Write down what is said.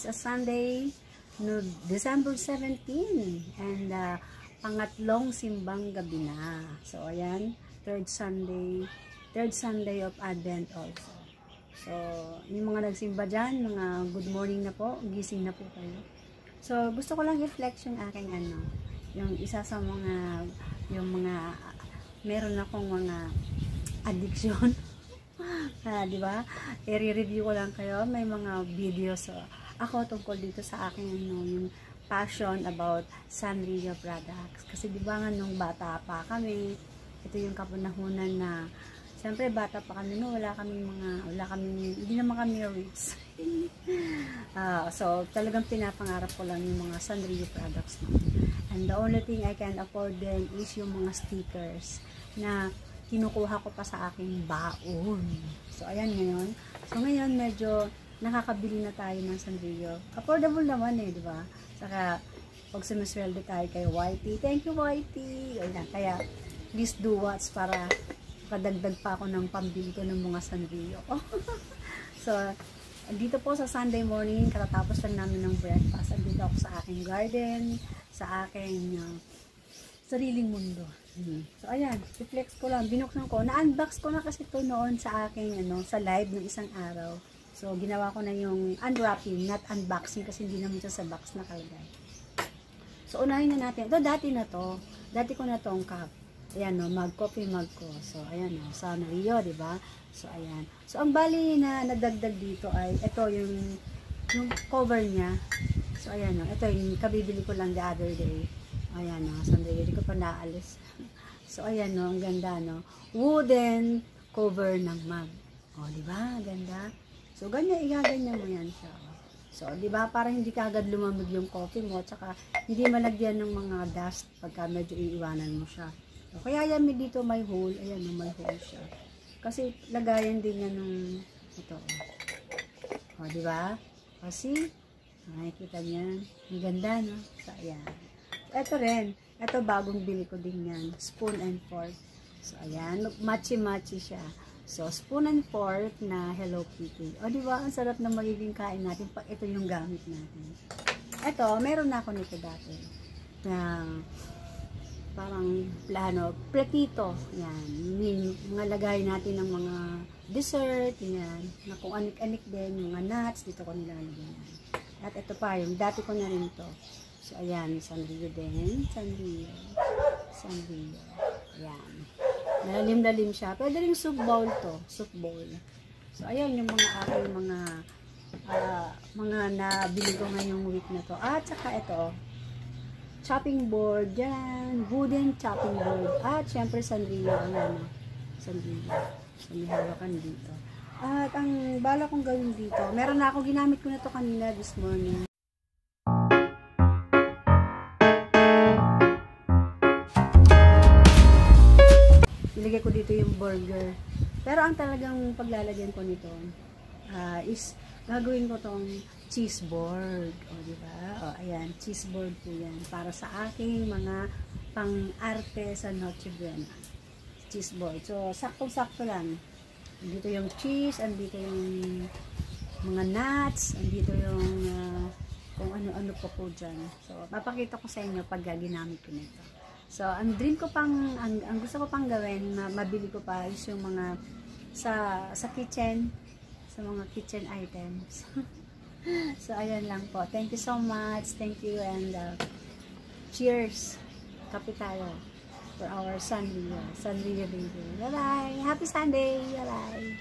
a Sunday, no, December 17, and pangatlong simbang gabi na. So, ayan, third Sunday of Advent also. So, yung mga nagsimba dyan, mga good morning na po, gising na po kayo. So, gusto ko lang i-flex yung aking yung isa sa mga, meron akong mga addiction. Di ba? I-review ko lang kayo. May mga videos ako tungkol dito sa aking yung passion about Sanrio products. Kasi di ba nga nung bata pa kami, ito yung kapanahunan na siyempre bata pa kami no, hindi naman kami rich. So talagang pinapangarap ko lang yung mga Sanrio products no. And the only thing I can afford then is yung mga stickers na kinukuha ko pa sa aking baon. So, ayan ngayon. So, ngayon, medyo nakakabili na tayo ng Sanrio. Affordable naman di ba? Saka, pag sumisweldo tayo kay Whitey. Thank you, Whitey! Ayan, kaya, please do watch para kadagdag pa ako ng pambili ko ng mga Sanrio. So, dito po sa Sunday morning, katatapos lang namin ng breakfast. Andito ako sa aking garden, sa aking sariling mundo. So, ayan, i-flex ko lang, binuksan ko, na-unbox ko na kasi ito noon sa aking, sa live ng isang araw. So, ginawa ko na yung unwrapping, not unboxing, kasi hindi naman siya sa box nakalagay. So, unahin na natin, ito dati na to, dati ko na tong cup. Ayan, coffee mug ko. So, ayan, Sanrio, diba? So, ayan. So, ang bali na nadagdag dito ay, ito yung cover niya. So, ayan, ito yung kabibili ko lang the other day. Ayan, Sanrio, hindi ko pa naalis. So, ayan, ang ganda, wooden cover ng mug. O, diba? Ganda. So, ganyan, igaganyan mo yan siya. So, diba? Para hindi ka agad lumamig yung coffee mo, tsaka hindi malagyan ng mga dust pagka medyo iiwanan mo siya. So, kaya yan, dito may hole. Ayan, may hole siya. Kasi, lagayan din yan ng ito. O, diba? Kasi, nakikita niyan. Ang ganda, no? So, ayan. Ito rin. Ito bagong bili ko din yan. Spoon and fork. So, ayan. Matchy-matchy siya. So, spoon and fork na Hello Kitty. O, diba? Ang sarap na magiging kain natin pag ito yung gamit natin. Ito, meron na ako nito dati. Na parang plano. Platito. Yan. Mga lagay natin ng mga dessert. Yan. Na kung anik-anik din. Mga nuts. Dito ko nilalagyan. At ito pa. Yung dati ko na rin to. So, ayan, Sanrio din. Sanrio. Ayan. Malalim-lalim siya. Pwede rin soup bowl to. Soup bowl. So, ayan yung mga aking mga nabili ko ngayong week na to. At saka ito, chopping board. Yan. Wooden chopping board. At syempre, Sanrio. Ayan. Sanrio. So, may hawakan dito. At ang bala kong gawin dito, meron na ako, ginamit ko na to kanina this morning. Ilagay ko dito yung burger. Pero ang talagang paglalagyan ko nito is gagawin ko tong cheese board. O, diba? O, ayan. Cheese board po yan. Para sa aking mga pang-arte sa Noche Buena. Cheese board. So, saktong-sakto lang. Dito yung cheese. Andito yung mga nuts. Andito yung kung ano-ano po dyan. So, papakita ko sa inyo pag ginamit ko nito. So, ang dream ko ang gusto ko pang gawin, mabili ko pa is yung mga sa kitchen, sa mga kitchen items. So, ayan lang po. Thank you so much. Thank you and cheers. Kape tayo for our Sanrio baby. Bye-bye. Happy Sunday. Bye-bye.